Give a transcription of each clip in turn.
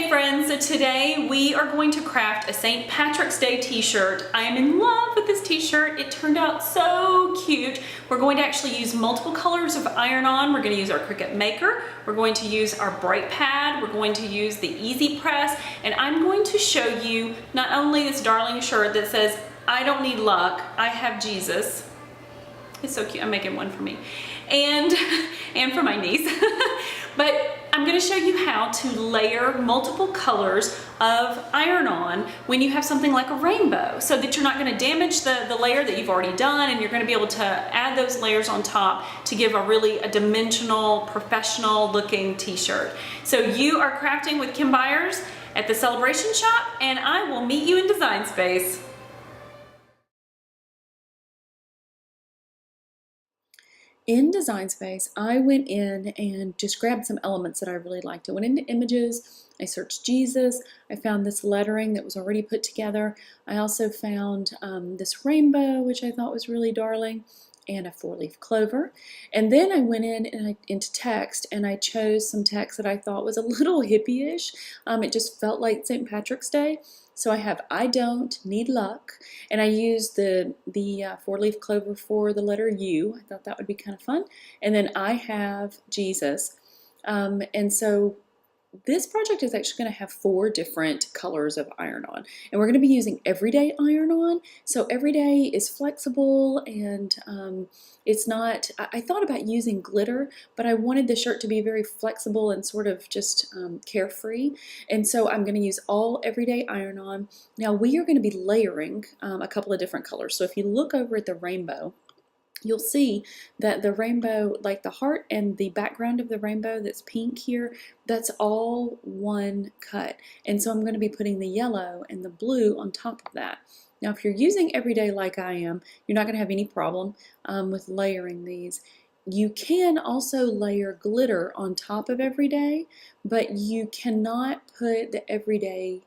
friends, so today we are going to craft a St. Patrick's Day t-shirt. I am in love with this t-shirt. It turned out so cute. We're going to actually use multiple colors of iron-on. We're going to use our Cricut maker. We're going to use our bright pad. We're going to use the EasyPress, and I'm going to show you not only this darling shirt that says, "I don't need luck, I have Jesus." It's so cute. I'm making one for me and for my niece. But I'm going to show you how to layer multiple colors of iron-on when you have something like a rainbow, so that you're not going to damage the layer that you've already done, and you're going to be able to add those layers on top to give a dimensional, professional looking t-shirt. So you are crafting with Kim Byers at the Celebration Shop, and I will meet you in Design Space. In Design Space, I went in and just grabbed some elements that I really liked. I went into images, I searched Jesus, I found this lettering that was already put together. I also found this rainbow, which I thought was really darling, and a 4-leaf clover. And then I went in and into text, and I chose some text that I thought was a little hippie-ish. It just felt like St. Patrick's Day. So I have "I don't need luck," and I used the 4-leaf clover for the letter U. I thought that would be kind of fun. And then "I have Jesus." And so this project is actually going to have 4 different colors of iron-on, and we're going to be using everyday iron-on. So everyday is flexible, and it's not, I thought about using glitter, but I wanted the shirt to be very flexible and sort of just carefree, and so I'm going to use all everyday iron-on. Now we are going to be layering a couple of different colors. So if you look over at the rainbow, you'll see that the rainbow, like the heart and the background of the rainbow that's pink here, that's all one cut. And so I'm going to be putting the yellow and the blue on top of that. Now if you're using everyday like I am, you're not going to have any problem with layering these. You can also layer glitter on top of everyday, but you cannot put the everyday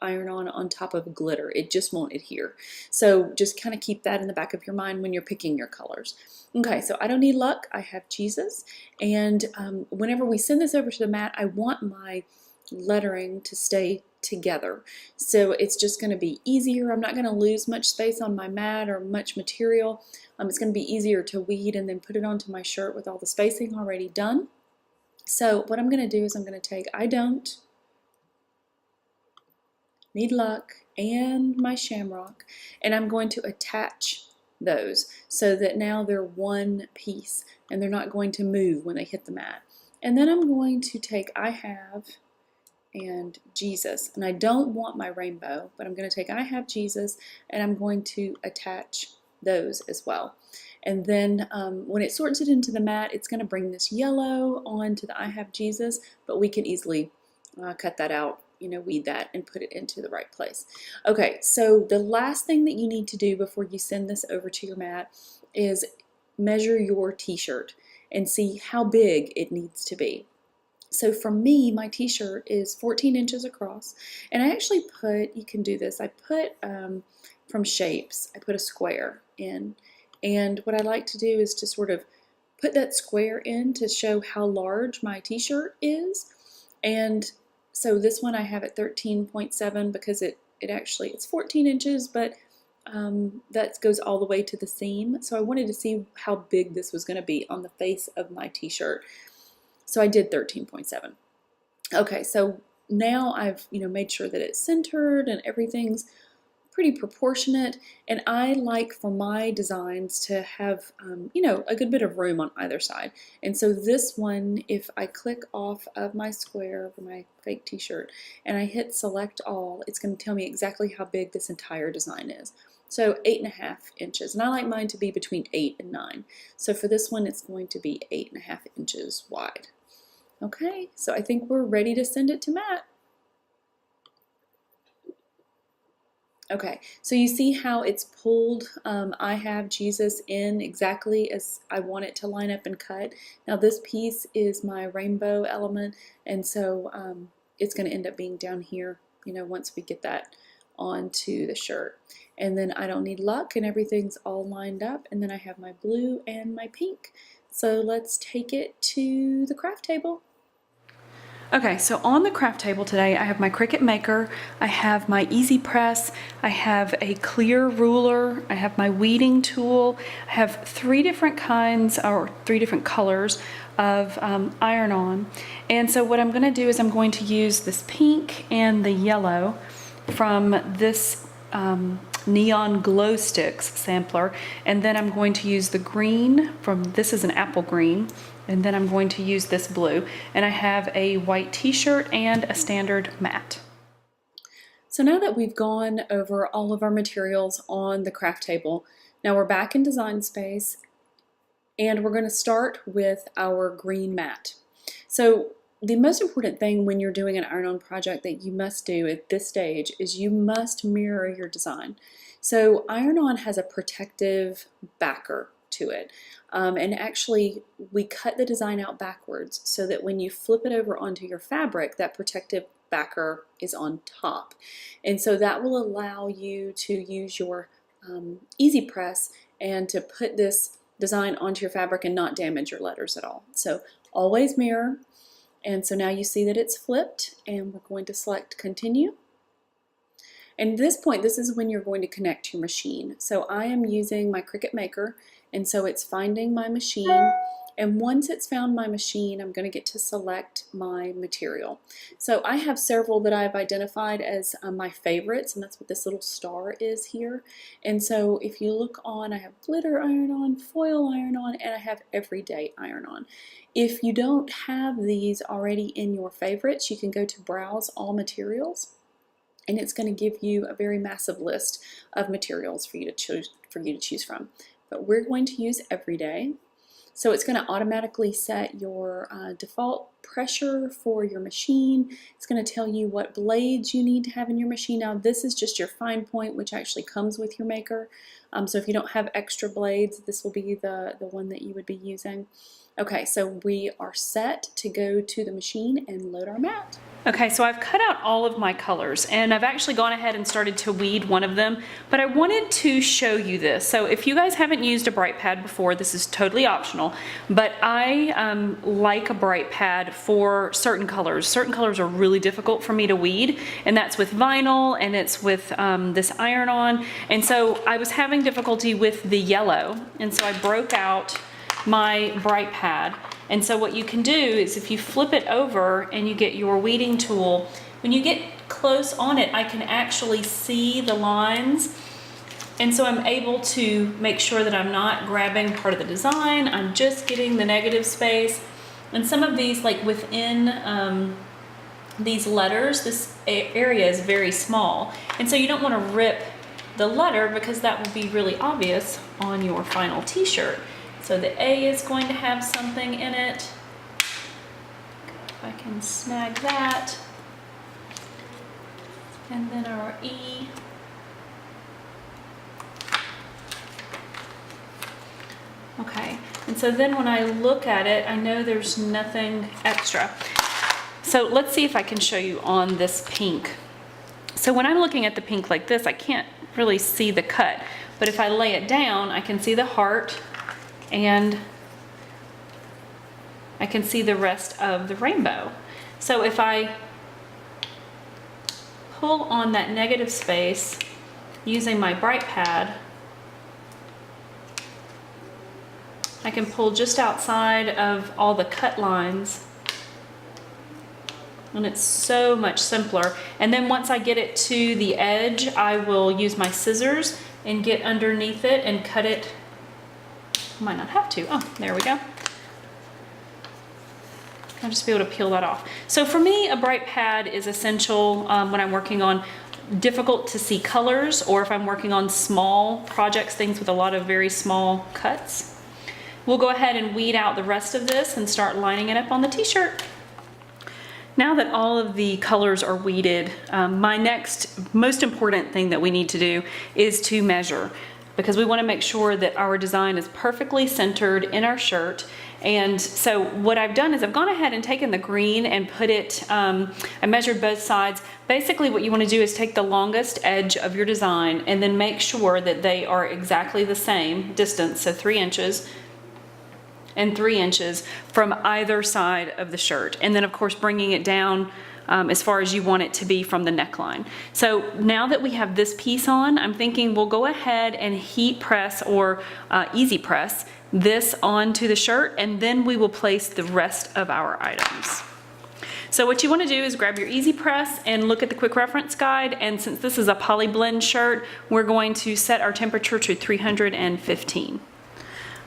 iron-on top of glitter. It just won't adhere. So just kind of keep that in the back of your mind when you're picking your colors. Okay, so I don't need luck, I have Jesus. And whenever we send this over to the mat, I want my lettering to stay together. So it's just going to be easier. I'm not going to lose much space on my mat or much material. It's going to be easier to weed and then put it onto my shirt with all the spacing already done. So what I'm going to do is I'm going to take "I don't need luck" and my shamrock, and I'm going to attach those so that now they're one piece and they're not going to move when they hit the mat. And then I'm going to take "I have" and Jesus, and I don't want my rainbow, but I'm going to take "I have Jesus" and I'm going to attach those as well. And then when it sorts it into the mat, it's going to bring this yellow onto the "I have Jesus, but we can easily cut that out, weed that and put it into the right place. Okay, so the last thing that you need to do before you send this over to your mat is measure your t-shirt and see how big it needs to be. So for me, my t-shirt is 14 inches across, and I actually put, you can do this, I put from shapes, I put a square in, and what I like to do is to sort of put that square in to show how large my t-shirt is. And so this one I have at 13.7 because it's 14 inches, but that goes all the way to the seam. So I wanted to see how big this was going to be on the face of my t-shirt. So I did 13.7. Okay, so now I've made sure that it's centered and everything's pretty proportionate, and I like for my designs to have a good bit of room on either side. And so this one, if I click off of my square for my fake t-shirt and I hit select all, it's going to tell me exactly how big this entire design is. So 8.5 inches, and I like mine to be between 8 and 9. So for this one, it's going to be 8.5 inches wide. Okay, so I think we're ready to send it to Matt. Okay, so you see how it's pulled "I have Jesus" in exactly as I want it to line up and cut. Now this piece is my rainbow element, and so it's going to end up being down here, once we get that onto the shirt. And then "I don't need luck," and everything's all lined up, and then I have my blue and my pink. So let's take it to the craft table. Okay, so on the craft table today, I have my Cricut Maker, I have my EasyPress, I have a clear ruler, I have my weeding tool, I have 3 different kinds or 3 different colors of iron-on. And so what I'm going to do is I'm going to use this pink and the yellow from this neon glow sticks sampler, and then I'm going to use the green from, this is an apple green, and then I'm going to use this blue, and I have a white t-shirt and a standard mat. So now that we've gone over all of our materials on the craft table, now we're back in Design Space, and we're going to start with our green mat. So the most important thing when you're doing an iron-on project that you must do at this stage is you must mirror your design. So iron-on has a protective backer to it. And actually we cut the design out backwards so that when you flip it over onto your fabric, that protective backer is on top. And so that will allow you to use your EasyPress and to put this design onto your fabric and not damage your letters at all. So always mirror. And so now you see that it's flipped, and we're going to select continue. And at this point, this is when you're going to connect your machine. So I am using my Cricut Maker, and so it's finding my machine. And once it's found my machine, I'm going to get to select my material. So I have several that I've identified as my favorites, and that's what this little star is here. And so if you look on, I have glitter iron-on, foil iron-on, and I have everyday iron-on. If you don't have these already in your favorites, you can go to Browse All Materials, and it's going to give you a very massive list of materials for you to choose from. But we're going to use everyday. So it's going to automatically set your default pressure for your machine. It's going to tell you what blades you need to have in your machine. Now this is just your fine point, which actually comes with your maker. So if you don't have extra blades, this will be the one that you would be using. Okay, so we are set to go to the machine and load our mat. Okay, so I've cut out all of my colors, and I've actually gone ahead and started to weed one of them, but I wanted to show you this. So if you guys haven't used a bright pad before, this is totally optional, but I like a bright pad for certain colors. Certain colors are really difficult for me to weed, and that's with vinyl, and it's with this iron-on, and so I was having difficulty with the yellow, and so I broke out my bright pad. And so what you can do is if you flip it over and you get your weeding tool, when you get close on it, I can actually see the lines. And so I'm able to make sure that I'm not grabbing part of the design, I'm just getting the negative space. And some of these, like within these letters, this area is very small. And so you don't want to rip the letter because that will be really obvious on your final t-shirt. So the A is going to have something in it. If I can snag that. And then our E. Okay, and so then when I look at it, I know there's nothing extra. So let's see if I can show you on this pink. So when I'm looking at the pink like this, I can't really see the cut. But if I lay it down, I can see the heart, and I can see the rest of the rainbow. So if I pull on that negative space using my bright pad, I can pull just outside of all the cut lines, and it's so much simpler. And then once I get it to the edge, I will use my scissors and get underneath it and cut it. Might not have to. Oh, there we go. I'll just be able to peel that off. So for me, a bright pad is essential when I'm working on difficult to see colors, or if I'm working on small projects, things with a lot of very small cuts. We'll go ahead and weed out the rest of this and start lining it up on the t-shirt. Now that all of the colors are weeded, my next most important thing that we need to do is to measure, because we want to make sure that our design is perfectly centered in our shirt. And so what I've done is I've gone ahead and taken the green and put it, I measured both sides. Basically what you want to do is take the longest edge of your design and then make sure that they are exactly the same distance, so 3 inches. and 3 inches from either side of the shirt. And then of course bringing it down as far as you want it to be from the neckline. So now that we have this piece on, I'm thinking we'll go ahead and heat press or EasyPress this onto the shirt, and then we will place the rest of our items. So what you want to do is grab your EasyPress and look at the quick reference guide, and since this is a poly blend shirt, we're going to set our temperature to 315.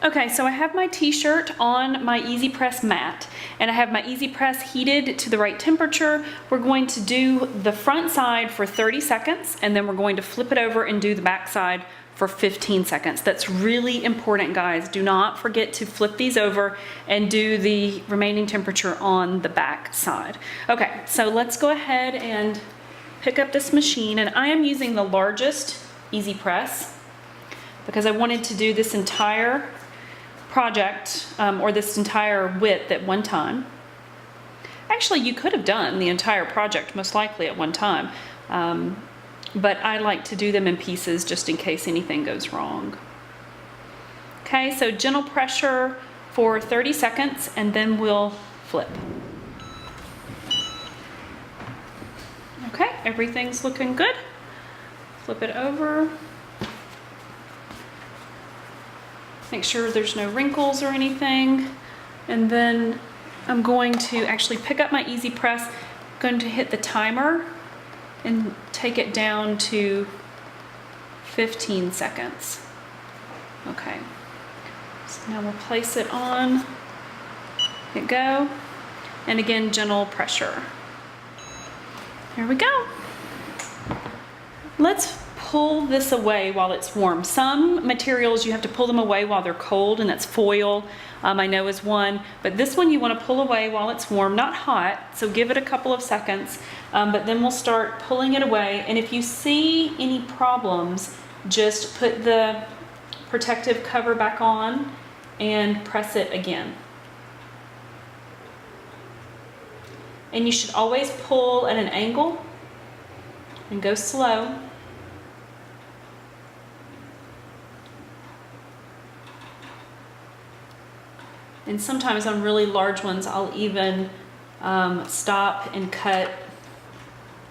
Okay, so I have my t-shirt on my EasyPress mat, and I have my EasyPress heated to the right temperature. We're going to do the front side for 30 seconds, and then we're going to flip it over and do the back side for 15 seconds. That's really important, guys. Do not forget to flip these over and do the remaining temperature on the back side. Okay, so let's go ahead and pick up this machine, and I am using the largest EasyPress because I wanted to do this entire project or this entire width at one time. Actually, you could have done the entire project most likely at one time, but I like to do them in pieces just in case anything goes wrong. Okay, so gentle pressure for 30 seconds and then we'll flip. Okay, everything's looking good. Flip it over. Make sure there's no wrinkles or anything. And then I'm going to actually pick up my EasyPress, going to hit the timer and take it down to 15 seconds. Okay, so now we'll place it on, hit go, and again, gentle pressure. Here we go. Let's pull this away while it's warm. Some materials you have to pull them away while they're cold, and that's foil, I know is one, but this one you want to pull away while it's warm, not hot, so give it a couple of seconds, but then we'll start pulling it away. And if you see any problems, just put the protective cover back on and press it again. And you should always pull at an angle and go slow. And sometimes on really large ones, I'll even stop and cut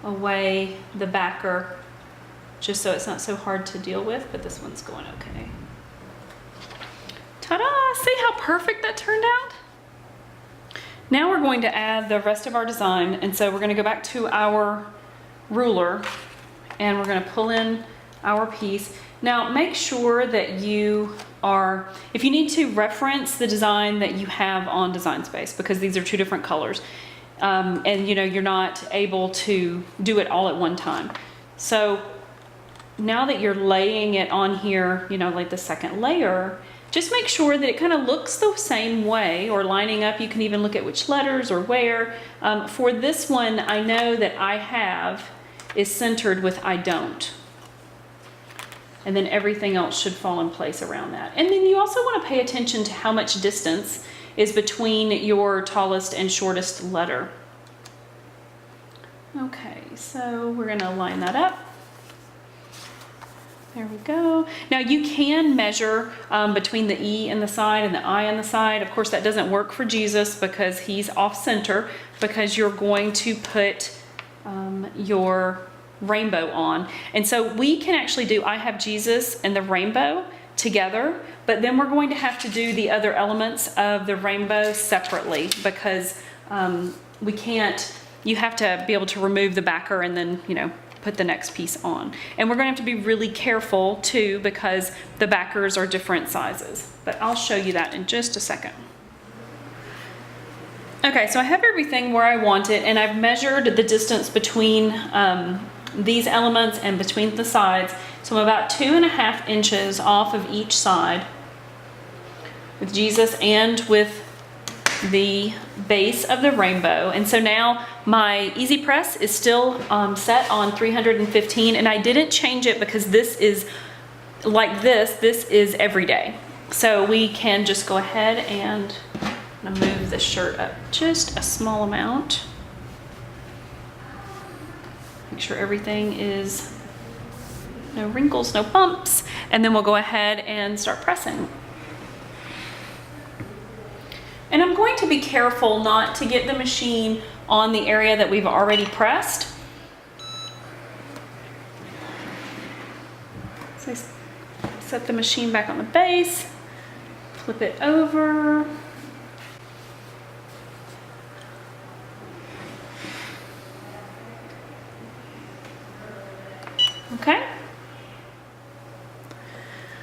away the backer just so it's not so hard to deal with, but this one's going okay. Ta-da! See how perfect that turned out? Now we're going to add the rest of our design, and so we're going to go back to our ruler and we're going to pull in our piece. Now make sure that you are, if you need to reference the design that you have on Design Space, because these are two different colors, and you know you're not able to do it all at one time. So now that you're laying it on here, you know, like the second layer, just make sure that it kind of looks the same way or lining up. You can even look at which letters or where. For this one, I know that I have is centered with I don't. And then everything else should fall in place around that. And then you also want to pay attention to how much distance is between your tallest and shortest letter. Okay, so we're going to line that up. There we go. Now you can measure between the E and the side and the I on the side. Of course, that doesn't work for Jesus because he's off center, because you're going to put your rainbow on. And so we can actually do I have Jesus and the rainbow together, but then we're going to have to do the other elements of the rainbow separately, because we can't, you have to be able to remove the backer and then, you know, put the next piece on. And we're going to have to be really careful too, because the backers are different sizes, but I'll show you that in just a second. Okay, so I have everything where I want it, and I've measured the distance between these elements and between the sides. So I'm about 2.5 inches off of each side with Jesus and with the base of the rainbow. And so now my EasyPress is still set on 315, and I didn't change it because this is like this is every day. So we can just go ahead and move the shirt up just a small amount. Make sure everything is no wrinkles, no bumps, and then we'll go ahead and start pressing. And I'm going to be careful not to get the machine on the area that we've already pressed. So I set the machine back on the base, flip it over. Okay.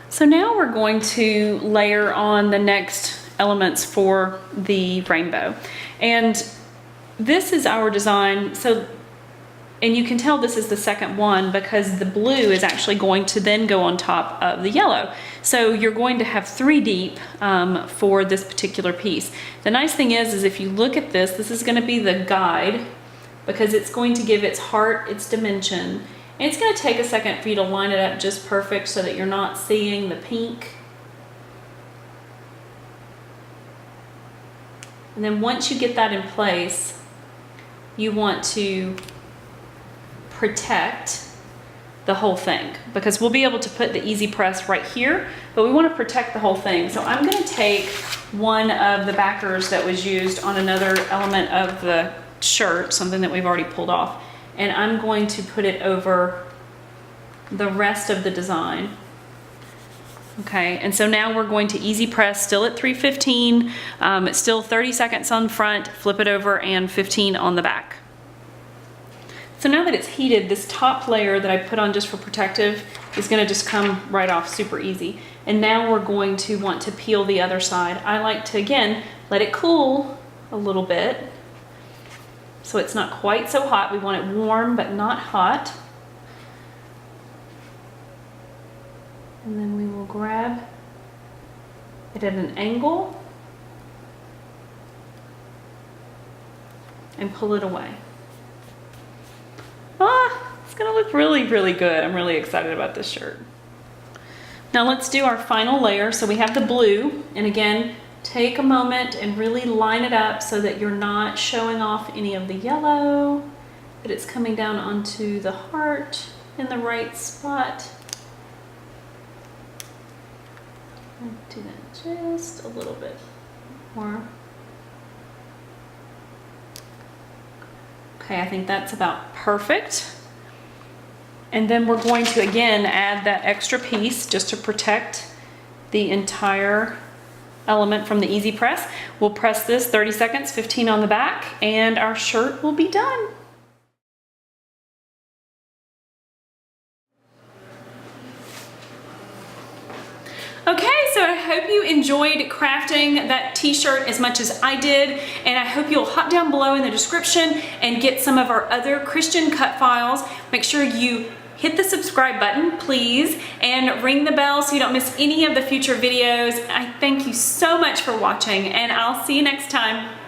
So now we're going to layer on the next elements for the rainbow. And this is our design. So, and you can tell this is the second one because the blue is actually going to then go on top of the yellow. So you're going to have 3 deep for this particular piece. The nice thing is if you look at this, this is going to be the guide because it's going to give its heart its dimension. And it's going to take a second for you to line it up just perfect so that you're not seeing the pink. And then once you get that in place, you want to protect the whole thing because we'll be able to put the EasyPress right here, but we want to protect the whole thing. So I'm going to take one of the backers that was used on another element of the shirt, something that we've already pulled off, and I'm going to put it over the rest of the design. Okay, and so now we're going to EasyPress, still at 315. It's still 30 seconds on the front, flip it over, and 15 on the back. So now that it's heated, this top layer that I put on just for protective is going to just come right off super easy. And now we're going to want to peel the other side. I like to, again, let it cool a little bit so it's not quite so hot. We want it warm but not hot. And then we will grab it at an angle and pull it away. It's gonna look really, really good. I'm really excited about this shirt. Now let's do our final layer. So we have the blue, and again, take a moment and really line it up so that you're not showing off any of the yellow, but it's coming down onto the heart in the right spot. Do that just a little bit more. Okay, I think that's about perfect. And then we're going to again add that extra piece just to protect the entire element from the EasyPress. We'll press this 30 seconds, 15 on the back, and our shirt will be done. Okay, so I hope you enjoyed crafting that t-shirt as much as I did, and I hope you'll hop down below in the description and get some of our other Christian cut files. Make sure you hit the subscribe button, please, and ring the bell so you don't miss any of the future videos. I thank you so much for watching, and I'll see you next time.